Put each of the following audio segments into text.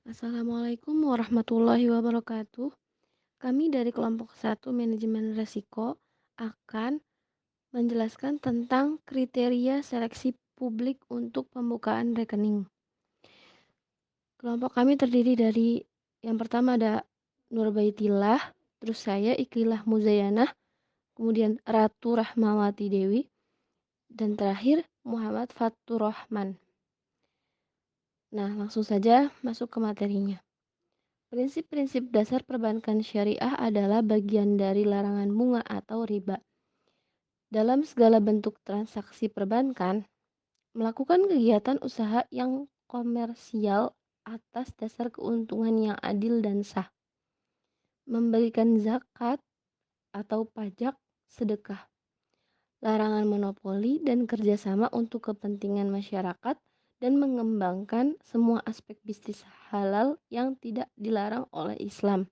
Assalamualaikum warahmatullahi wabarakatuh. Kami dari kelompok satu Manajemen Risiko akan menjelaskan tentang kriteria seleksi publik untuk pembukaan rekening. Kelompok kami terdiri dari yang pertama ada Nurbaitillah, terus saya Iklilah Muzayanah, kemudian Ratu Rahmawati Dewi, dan terakhir Muhammad Fatur Rahman. Nah, langsung saja masuk ke materinya. Prinsip-prinsip dasar perbankan syariah adalah bagian dari larangan bunga atau riba. Dalam segala bentuk transaksi perbankan, melakukan kegiatan usaha yang komersial atas dasar keuntungan yang adil dan sah. Memberikan zakat atau pajak, sedekah. Larangan monopoli dan kerjasama untuk kepentingan masyarakat dan mengembangkan semua aspek bisnis halal yang tidak dilarang oleh Islam.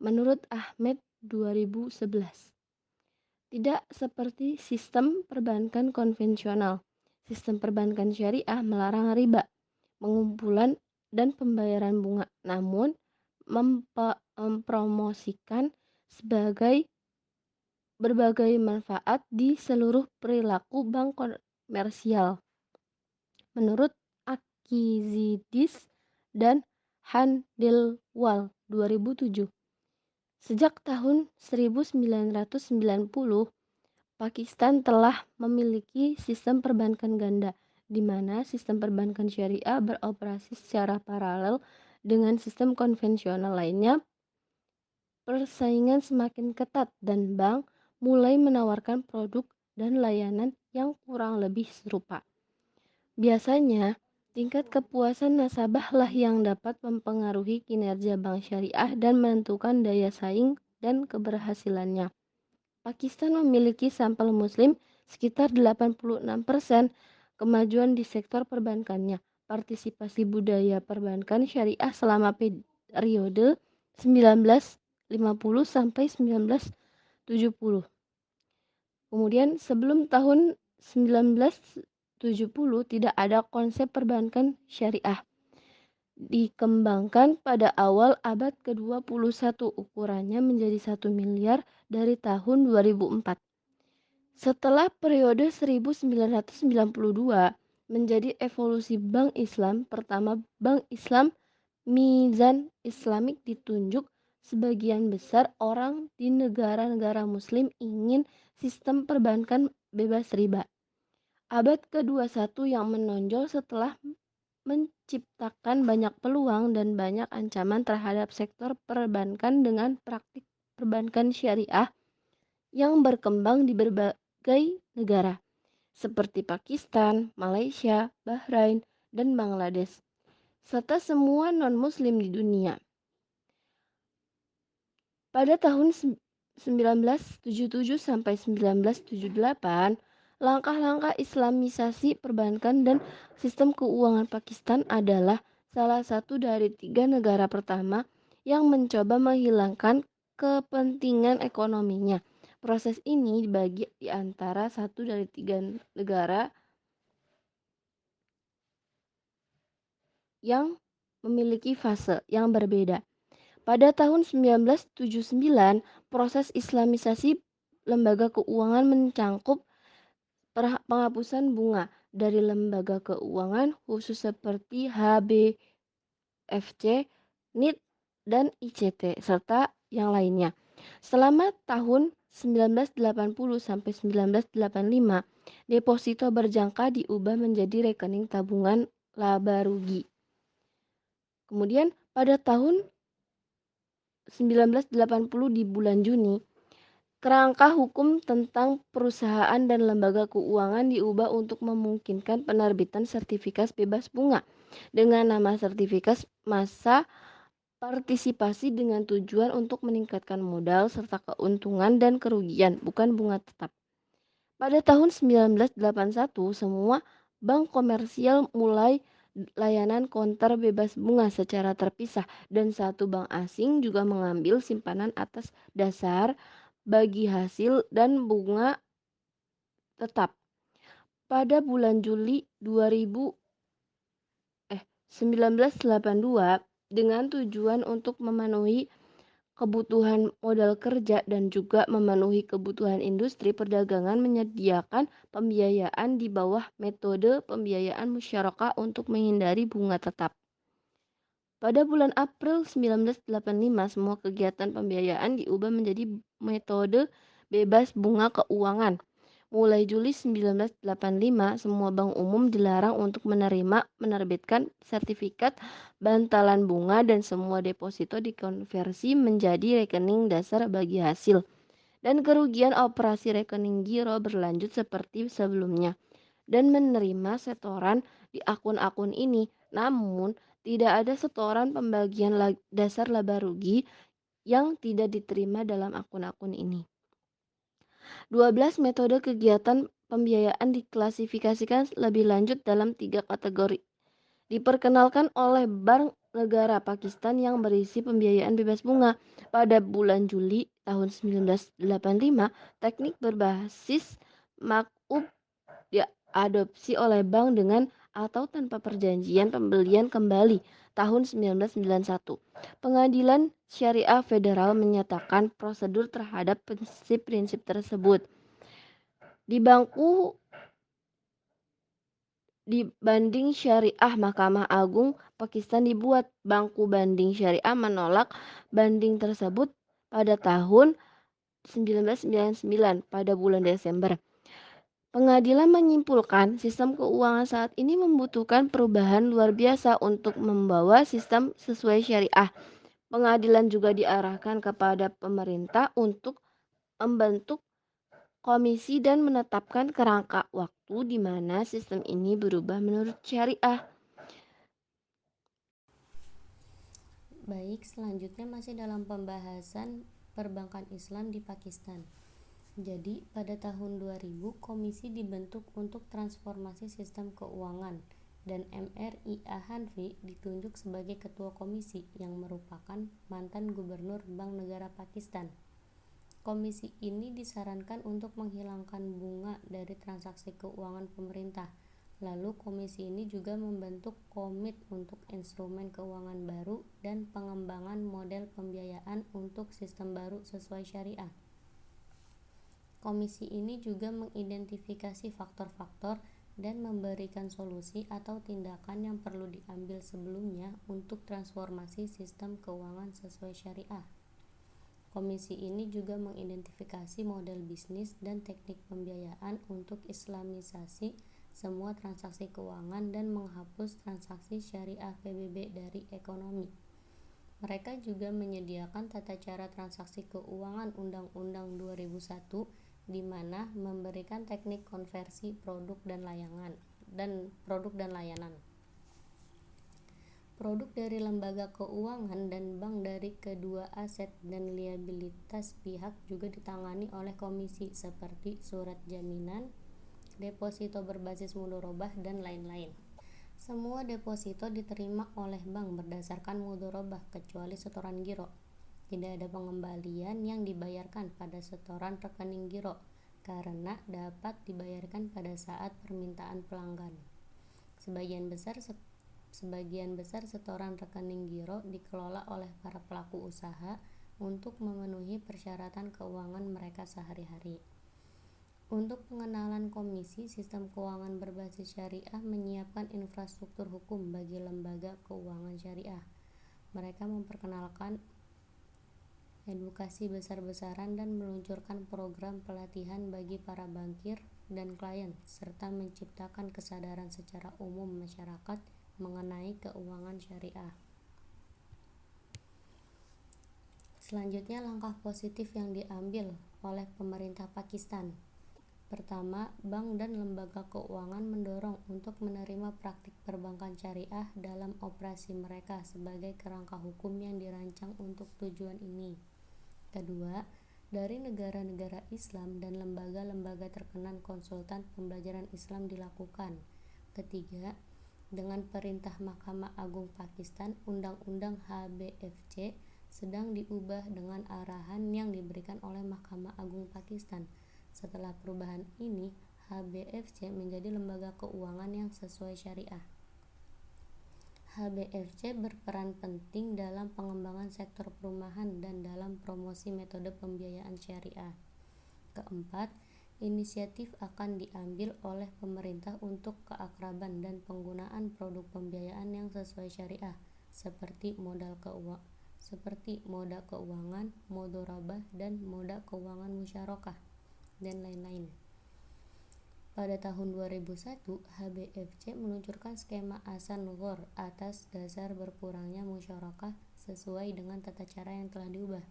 Menurut Ahmed 2011. Tidak seperti sistem perbankan konvensional. Sistem perbankan syariah melarang riba, pengumpulan dan pembayaran bunga, namun mempromosikan sebagai berbagai manfaat di seluruh perilaku bank komersial. Menurut Akizidis dan Handelwal 2007. Sejak tahun 1990, Pakistan telah memiliki sistem perbankan ganda, di mana sistem perbankan syariah beroperasi secara paralel dengan sistem konvensional lainnya. Persaingan semakin ketat dan bank mulai menawarkan produk dan layanan yang kurang lebih serupa. Biasanya, tingkat kepuasan nasabah lah yang dapat mempengaruhi kinerja bank syariah dan menentukan daya saing dan keberhasilannya. Pakistan memiliki sampel muslim sekitar 86%, kemajuan di sektor perbankannya. Partisipasi budaya perbankan syariah selama periode 1950 sampai 1970. Kemudian sebelum tahun 1970 tidak ada konsep perbankan syariah. Dikembangkan pada awal abad ke-21, ukurannya menjadi 1 miliar dari tahun 2004. Setelah periode 1992 menjadi evolusi Bank Islam, pertama Bank Islam Mizan Islamik ditunjuk. Sebagian besar orang di negara-negara muslim ingin sistem perbankan bebas riba. Abad ke-21 yang menonjol setelah menciptakan banyak peluang dan banyak ancaman terhadap sektor perbankan dengan praktik perbankan syariah yang berkembang di berbagai negara seperti Pakistan, Malaysia, Bahrain, dan Bangladesh, serta semua non-muslim di dunia. Pada tahun 1977 sampai 1978, langkah-langkah Islamisasi perbankan dan sistem keuangan Pakistan adalah salah satu dari 3 negara pertama yang mencoba menghilangkan kepentingan ekonominya. Proses ini dibagi di antara satu dari 3 negara yang memiliki fase yang berbeda. Pada tahun 1979, proses Islamisasi lembaga keuangan mencangkup penghapusan bunga dari lembaga keuangan khusus seperti HBFC, NIT, dan ICT, serta yang lainnya. Selama tahun 1980 sampai 1985, deposito berjangka diubah menjadi rekening tabungan laba rugi. Kemudian pada tahun 1980 di bulan Juni, kerangka hukum tentang perusahaan dan lembaga keuangan diubah untuk memungkinkan penerbitan sertifikat bebas bunga dengan nama sertifikat masa partisipasi dengan tujuan untuk meningkatkan modal serta keuntungan dan kerugian, bukan bunga tetap. Pada tahun 1981, semua bank komersial mulai layanan konter bebas bunga secara terpisah dan satu bank asing juga mengambil simpanan atas dasar bagi hasil dan bunga tetap. Pada bulan Juli 1982, dengan tujuan untuk memenuhi kebutuhan modal kerja dan juga memenuhi kebutuhan industri perdagangan menyediakan pembiayaan di bawah metode pembiayaan musyarakah untuk menghindari bunga tetap. Pada bulan April 1985, semua kegiatan pembiayaan diubah menjadi metode bebas bunga keuangan. Mulai Juli 1985, semua bank umum dilarang untuk menerbitkan sertifikat bantalan bunga dan semua deposito dikonversi menjadi rekening dasar bagi hasil. Dan kerugian operasi rekening giro berlanjut seperti sebelumnya dan menerima setoran di akun-akun ini. Namun, tidak ada setoran pembagian dasar laba rugi yang tidak diterima dalam akun-akun ini. 12 metode kegiatan pembiayaan diklasifikasikan lebih lanjut dalam 3 kategori. Diperkenalkan oleh Bank Negara Pakistan yang berisi pembiayaan bebas bunga. Pada bulan Juli tahun 1985, teknik berbasis makub diadopsi oleh bank dengan atau tanpa perjanjian pembelian kembali tahun 1991. Pengadilan Syariah Federal menyatakan prosedur terhadap prinsip-prinsip tersebut. Di banding syariah Mahkamah Agung Pakistan dibuat. Bangku banding syariah menolak banding tersebut pada tahun 1999 pada bulan Desember. Pengadilan menyimpulkan sistem keuangan saat ini membutuhkan perubahan luar biasa untuk membawa sistem sesuai syariah. Pengadilan juga diarahkan kepada pemerintah untuk membentuk komisi dan menetapkan kerangka waktu di mana sistem ini berubah menurut syariah. Baik, selanjutnya masih dalam pembahasan perbankan Islam di Pakistan. Jadi, pada tahun 2000, komisi dibentuk untuk transformasi sistem keuangan dan MRIA Hanfi ditunjuk sebagai ketua komisi yang merupakan mantan gubernur Bank Negara Pakistan. Komisi ini disarankan untuk menghilangkan bunga dari transaksi keuangan pemerintah. Lalu komisi ini juga membentuk komit untuk instrumen keuangan baru dan pengembangan model pembiayaan untuk sistem baru sesuai syariah. Komisi ini juga mengidentifikasi faktor-faktor dan memberikan solusi atau tindakan yang perlu diambil sebelumnya untuk transformasi sistem keuangan sesuai syariah. Komisi ini juga mengidentifikasi model bisnis dan teknik pembiayaan untuk islamisasi semua transaksi keuangan dan menghapus transaksi syariah PBB dari ekonomi. Mereka juga menyediakan tata cara transaksi keuangan Undang-Undang 2001 di mana memberikan teknik konversi produk dan layanan. Produk dari lembaga keuangan dan bank dari kedua aset dan liabilitas pihak juga ditangani oleh komisi seperti surat jaminan, deposito berbasis mudharabah dan lain-lain. Semua deposito diterima oleh bank berdasarkan mudharabah kecuali setoran giro. Tidak ada pengembalian yang dibayarkan pada setoran rekening giro karena dapat dibayarkan pada saat permintaan pelanggan. Sebagian besar setoran rekening giro dikelola oleh para pelaku usaha untuk memenuhi persyaratan keuangan mereka sehari-hari. Untuk pengenalan komisi, sistem keuangan berbasis syariah menyiapkan infrastruktur hukum bagi lembaga keuangan syariah. Mereka memperkenalkan edukasi besar-besaran dan meluncurkan program pelatihan bagi para bankir dan klien, serta menciptakan kesadaran secara umum masyarakat mengenai keuangan syariah. Selanjutnya, langkah positif yang diambil oleh pemerintah Pakistan. Pertama, bank dan lembaga keuangan mendorong untuk menerima praktik perbankan syariah dalam operasi mereka sebagai kerangka hukum yang dirancang untuk tujuan ini. Kedua, dari negara-negara Islam dan lembaga-lembaga terkenal konsultan pembelajaran Islam dilakukan. Ketiga, dengan perintah Mahkamah Agung Pakistan, Undang-Undang HBFC sedang diubah dengan arahan yang diberikan oleh Mahkamah Agung Pakistan. Setelah perubahan ini, HBFC menjadi lembaga keuangan yang sesuai syariah. HBFC berperan penting dalam pengembangan sektor perumahan dan dalam promosi metode pembiayaan syariah. Keempat, inisiatif akan diambil oleh pemerintah untuk keakraban dan penggunaan produk pembiayaan yang sesuai syariah, seperti moda keuangan, mudharabah, dan moda keuangan musyarakah, dan lain-lain. Pada tahun 2001, HBFC meluncurkan skema Asan-Ghor atas dasar berkurangnya musyarakah sesuai dengan tata cara yang telah diubah.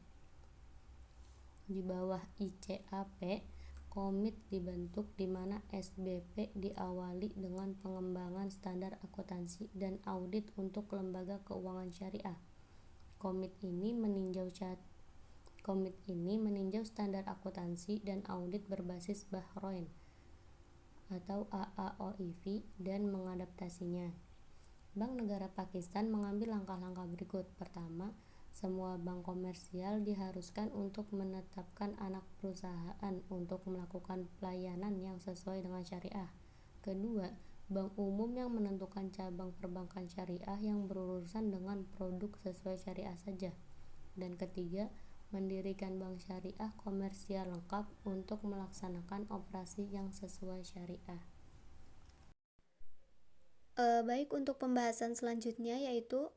Di bawah ICAP, komit dibentuk di mana SBP diawali dengan pengembangan standar akuntansi dan audit untuk lembaga keuangan syariah. Komit ini meninjau standar akuntansi dan audit berbasis Bahrain atau AAOIV dan mengadaptasinya. Bank Negara Pakistan mengambil langkah-langkah berikut. Pertama, semua bank komersial diharuskan untuk menetapkan anak perusahaan untuk melakukan pelayanan yang sesuai dengan syariah. Kedua, bank umum yang menentukan cabang perbankan syariah yang berurusan dengan produk sesuai syariah saja. Dan ketiga, mendirikan bank syariah komersial lengkap untuk melaksanakan operasi yang sesuai syariah. Baik, untuk pembahasan selanjutnya yaitu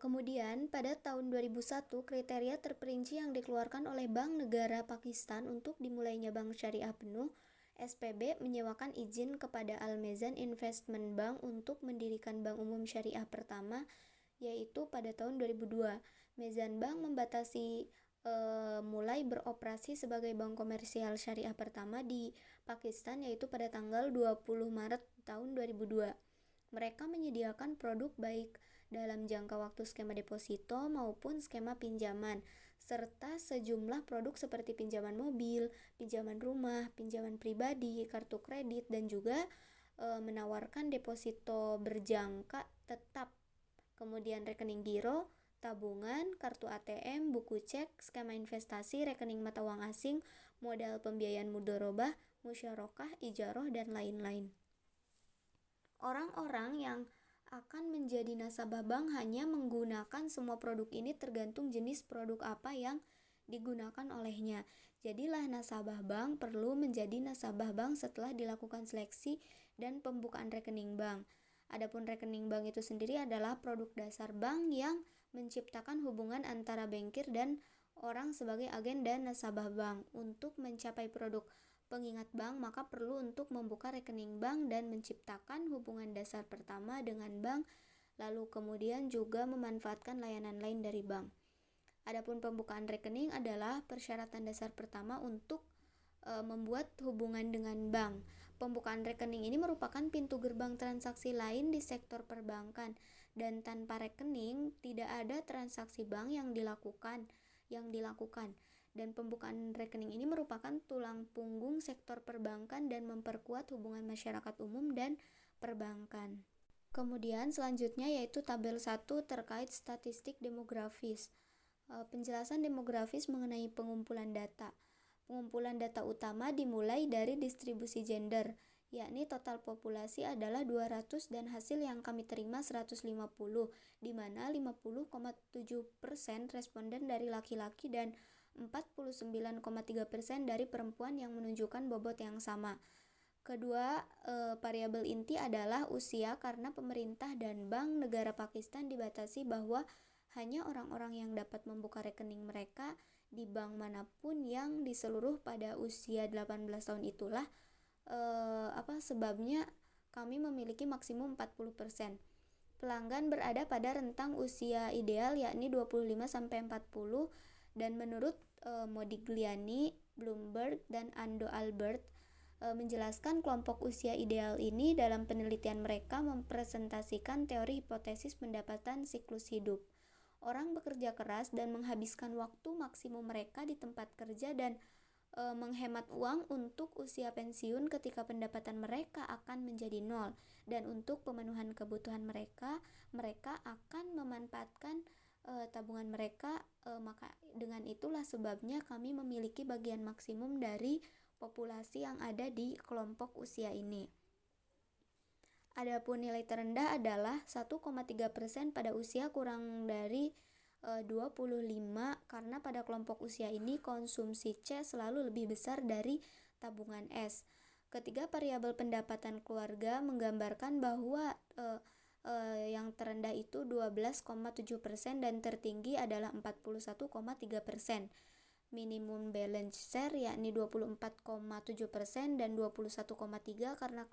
kemudian pada tahun 2001 kriteria terperinci yang dikeluarkan oleh Bank Negara Pakistan untuk dimulainya bank syariah penuh. SPB menyewakan izin kepada Al-Mezan Investment Bank untuk mendirikan bank umum syariah pertama, yaitu pada tahun 2002. Mezan Bank membatasi mulai beroperasi sebagai bank komersial syariah pertama di Pakistan, yaitu pada tanggal 20 Maret tahun 2002. Mereka menyediakan produk baik dalam jangka waktu skema deposito maupun skema pinjaman, serta sejumlah produk seperti pinjaman mobil, pinjaman rumah, pinjaman pribadi, kartu kredit, dan juga menawarkan deposito berjangka tetap, kemudian rekening giro, tabungan, kartu ATM, buku cek, skema investasi, rekening mata uang asing, modal pembiayaan mudharabah, musyarakah, ijarah, dan lain-lain. Orang-orang yang akan menjadi nasabah bank hanya menggunakan semua produk ini tergantung jenis produk apa yang digunakan olehnya. Jadilah nasabah bank perlu menjadi nasabah bank setelah dilakukan seleksi dan pembukaan rekening bank. Adapun rekening bank itu sendiri adalah produk dasar bank yang menciptakan hubungan antara bankir dan orang sebagai agen dan nasabah bank. Untuk mencapai produk pengingat bank, maka perlu untuk membuka rekening bank dan menciptakan hubungan dasar pertama dengan bank, lalu kemudian juga memanfaatkan layanan lain dari bank. Adapun pembukaan rekening adalah persyaratan dasar pertama untuk membuat hubungan dengan bank. Pembukaan rekening ini merupakan pintu gerbang transaksi lain di sektor perbankan, dan tanpa rekening tidak ada transaksi bank yang dilakukan. Dan pembukaan rekening ini merupakan tulang punggung sektor perbankan dan memperkuat hubungan masyarakat umum dan perbankan. Kemudian selanjutnya yaitu tabel 1 terkait statistik demografis. Penjelasan demografis mengenai pengumpulan data. Pengumpulan data utama dimulai dari distribusi gender, yakni total populasi adalah 200 dan hasil yang kami terima 150, di mana 50,7% responden dari laki-laki dan 49,3% dari perempuan yang menunjukkan bobot yang sama. Kedua, variabel inti adalah usia, karena pemerintah dan Bank Negara Pakistan dibatasi bahwa hanya orang-orang yang dapat membuka rekening mereka di bank manapun yang di seluruh pada usia 18 tahun. Itulah sebabnya kami memiliki maksimum 40%. Pelanggan berada pada rentang usia ideal yakni 25-40, dan menurut Modigliani, Bloomberg, dan Ando Albert menjelaskan kelompok usia ideal ini dalam penelitian mereka mempresentasikan teori hipotesis pendapatan siklus hidup. Orang bekerja keras dan menghabiskan waktu maksimum mereka di tempat kerja dan menghemat uang untuk usia pensiun ketika pendapatan mereka akan menjadi nol, dan untuk pemenuhan kebutuhan mereka akan memanfaatkan tabungan mereka. Maka dengan itulah sebabnya kami memiliki bagian maksimum dari populasi yang ada di kelompok usia ini. Adapun nilai terendah adalah 1,3% pada usia kurang dari 25 karena pada kelompok usia ini konsumsi C selalu lebih besar dari tabungan S. Ketiga, variabel pendapatan keluarga menggambarkan bahwa yang terendah itu 12,7% dan tertinggi adalah 41,3%. Minimum balance share yakni 24,7% dan 21,3% karena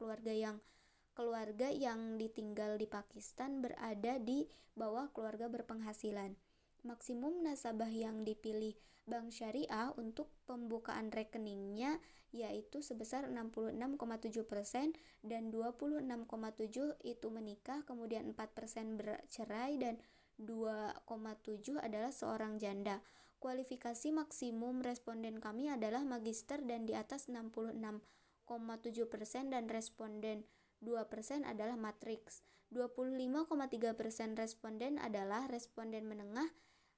keluarga yang ditinggal di Pakistan berada di bawah keluarga berpenghasilan. Maksimum nasabah yang dipilih Bank Syariah untuk pembukaan rekeningnya yaitu sebesar 66,7% dan 26,7% itu menikah, kemudian 4% bercerai dan 2,7% adalah seorang janda. Kualifikasi maksimum responden kami adalah magister dan di atas 66,7% dan responden 2% adalah matriks. 25,3% responden adalah responden menengah,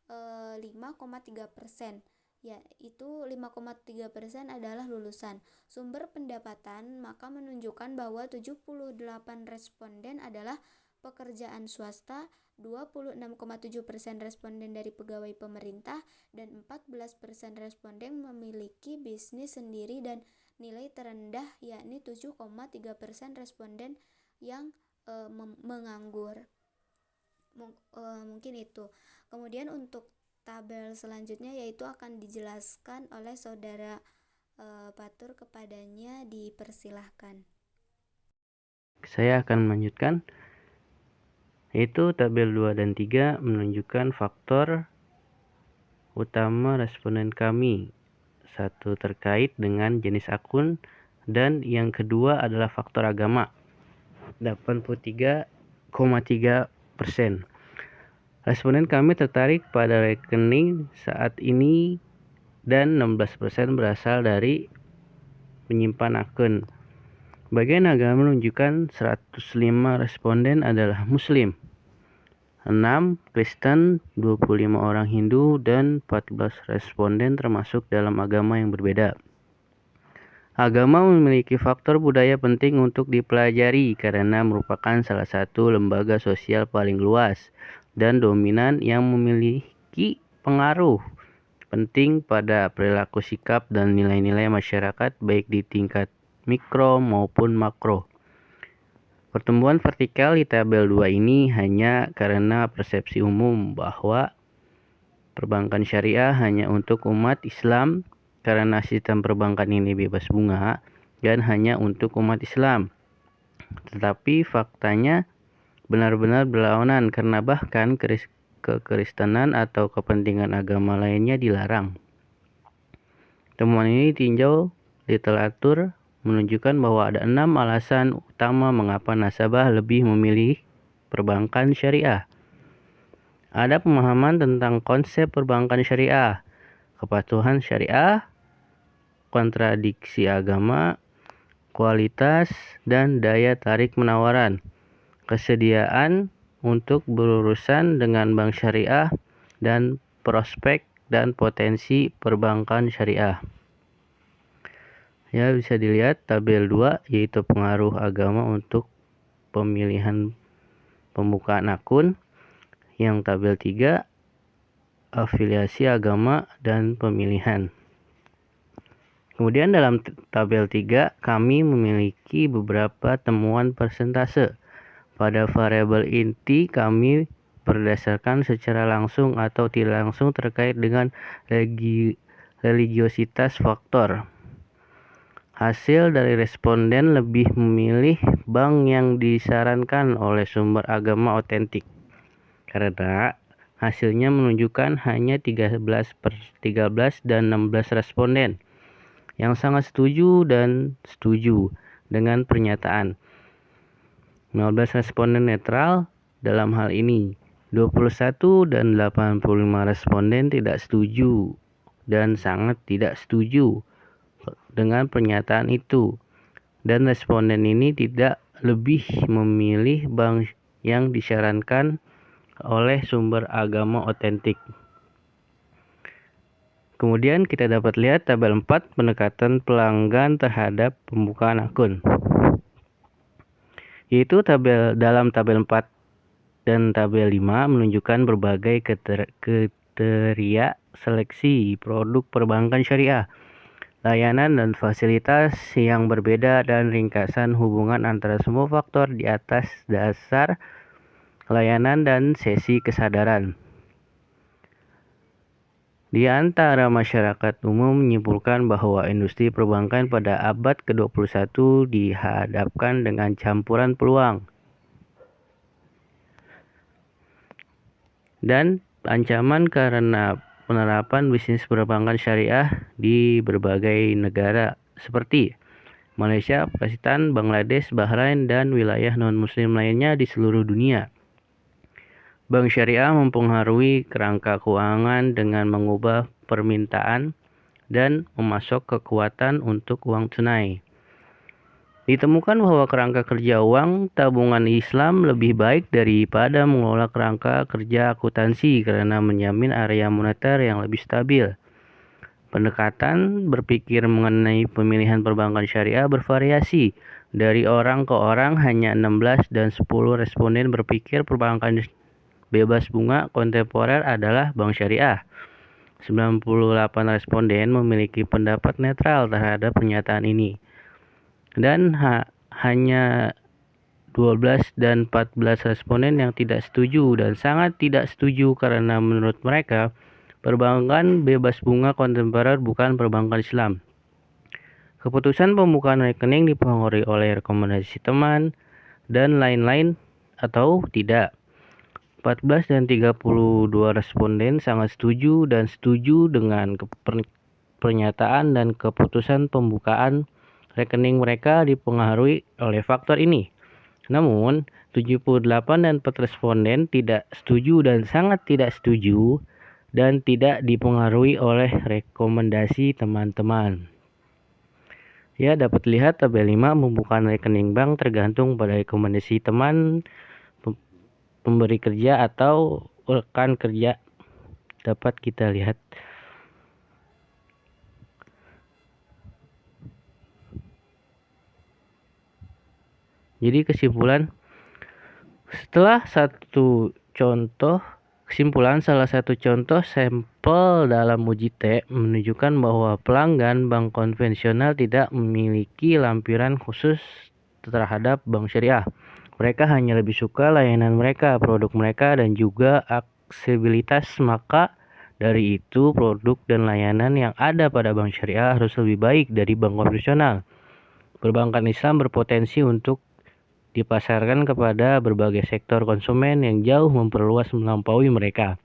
5,3%, yaitu 5,3% adalah lulusan. Sumber pendapatan maka menunjukkan bahwa 78 responden adalah pekerjaan swasta, 26,7% responden dari pegawai pemerintah, dan 14% responden memiliki bisnis sendiri dan nilai terendah yakni 7,3% responden yang menganggur. Mungkin itu. Kemudian untuk tabel selanjutnya yaitu akan dijelaskan oleh saudara Patur, kepadanya dipersilahkan. Saya akan melanjutkan, yaitu tabel 2 dan 3 menunjukkan faktor utama responden kami. Satu terkait dengan jenis akun dan yang kedua adalah faktor agama. 83,3%. Responden kami tertarik pada rekening saat ini dan 16% berasal dari penyimpan akun. Bagian agama menunjukkan 105 responden adalah Muslim, 6 Kristen, 25 orang Hindu, dan 14 responden termasuk dalam agama yang berbeda. Agama memiliki faktor budaya penting untuk dipelajari karena merupakan salah satu lembaga sosial paling luas dan dominan yang memiliki pengaruh penting pada perilaku, sikap, dan nilai-nilai masyarakat baik di tingkat mikro maupun makro. Pertumbuhan vertikal di tabel 2 ini hanya karena persepsi umum bahwa perbankan syariah hanya untuk umat Islam karena sistem perbankan ini bebas bunga dan hanya untuk umat Islam. Tetapi faktanya benar-benar berlawanan karena bahkan kekristenan atau kepentingan agama lainnya dilarang. Temuan ini ditinjau literatur menunjukkan bahwa ada 6 alasan utama mengapa nasabah lebih memilih perbankan syariah. Ada pemahaman tentang konsep perbankan syariah, kepatuhan syariah, kontradiksi agama, kualitas, dan daya tarik menawaran, kesediaan untuk berurusan dengan bank syariah, dan prospek dan potensi perbankan syariah. Ya, bisa dilihat tabel 2 yaitu pengaruh agama untuk pemilihan pembukaan akun. Yang tabel 3 afiliasi agama dan pemilihan. Kemudian dalam tabel 3 kami memiliki beberapa temuan persentase. Pada variabel inti kami berdasarkan secara langsung atau tidak langsung terkait dengan religiositas faktor. Hasil dari responden lebih memilih bank yang disarankan oleh sumber agama otentik. Karena hasilnya menunjukkan hanya 13 dan 16 responden yang sangat setuju dan setuju dengan pernyataan. 15 responden netral dalam hal ini. 21 dan 85 responden tidak setuju dan sangat tidak setuju dengan pernyataan itu. Dan responden ini tidak lebih memilih bank yang disarankan oleh sumber agama otentik. Kemudian kita dapat lihat tabel 4 pendekatan pelanggan terhadap pembukaan akun. yaitu dalam tabel 4 dan tabel 5 menunjukkan berbagai kriteria seleksi produk perbankan syariah, layanan dan fasilitas yang berbeda, dan ringkasan hubungan antara semua faktor di atas dasar layanan dan sesi kesadaran. Di antara masyarakat umum menyimpulkan bahwa industri perbankan pada abad ke-21 dihadapkan dengan campuran peluang dan ancaman karena penerapan bisnis perbankan syariah di berbagai negara seperti Malaysia, Pakistan, Bangladesh, Bahrain, dan wilayah non-muslim lainnya di seluruh dunia. Bank syariah mempengaruhi kerangka keuangan dengan mengubah permintaan dan memasok kekuatan untuk uang tunai. Ditemukan bahwa kerangka kerja uang tabungan Islam lebih baik daripada mengelola kerangka kerja akuntansi karena menjamin area moneter yang lebih stabil. Pendekatan berpikir mengenai pemilihan perbankan syariah bervariasi. Dari orang ke orang, hanya 16 dan 10 responden berpikir perbankan bebas bunga kontemporer adalah bank syariah. 98 responden memiliki pendapat netral terhadap pernyataan ini. Dan hanya 12 dan 14 responden yang tidak setuju dan sangat tidak setuju karena menurut mereka perbankan bebas bunga kontemporer bukan perbankan Islam. Keputusan pembukaan rekening dipengaruhi oleh rekomendasi teman dan lain-lain atau tidak. 14 dan 32 responden sangat setuju dan setuju dengan pernyataan dan keputusan pembukaan rekening mereka dipengaruhi oleh faktor ini. Namun, 78 dan 4 responden tidak setuju dan sangat tidak setuju dan tidak dipengaruhi oleh rekomendasi teman-teman. Ya, dapat lihat tabel 5 pembukaan rekening bank tergantung pada rekomendasi teman pemberi kerja atau rekan kerja. Dapat kita lihat. Jadi kesimpulan, salah satu contoh sampel dalam uji T menunjukkan bahwa pelanggan bank konvensional tidak memiliki lampiran khusus terhadap bank syariah. Mereka hanya lebih suka layanan mereka, produk mereka, dan juga aksesibilitas. Maka dari itu, produk dan layanan yang ada pada bank syariah harus lebih baik dari bank konvensional. Perbankan Islam berpotensi untuk dipasarkan kepada berbagai sektor konsumen yang jauh memperluas melampaui mereka,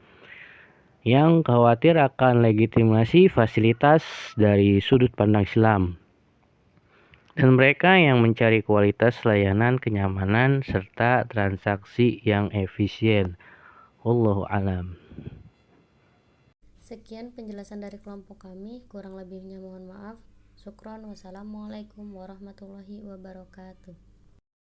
yang khawatir akan legitimasi fasilitas dari sudut pandang Islam, dan mereka yang mencari kualitas layanan, kenyamanan, serta transaksi yang efisien. Wallahu alam. Sekian penjelasan dari kelompok kami, kurang lebihnya mohon maaf. Syukron. Wassalamualaikum warahmatullahi wabarakatuh.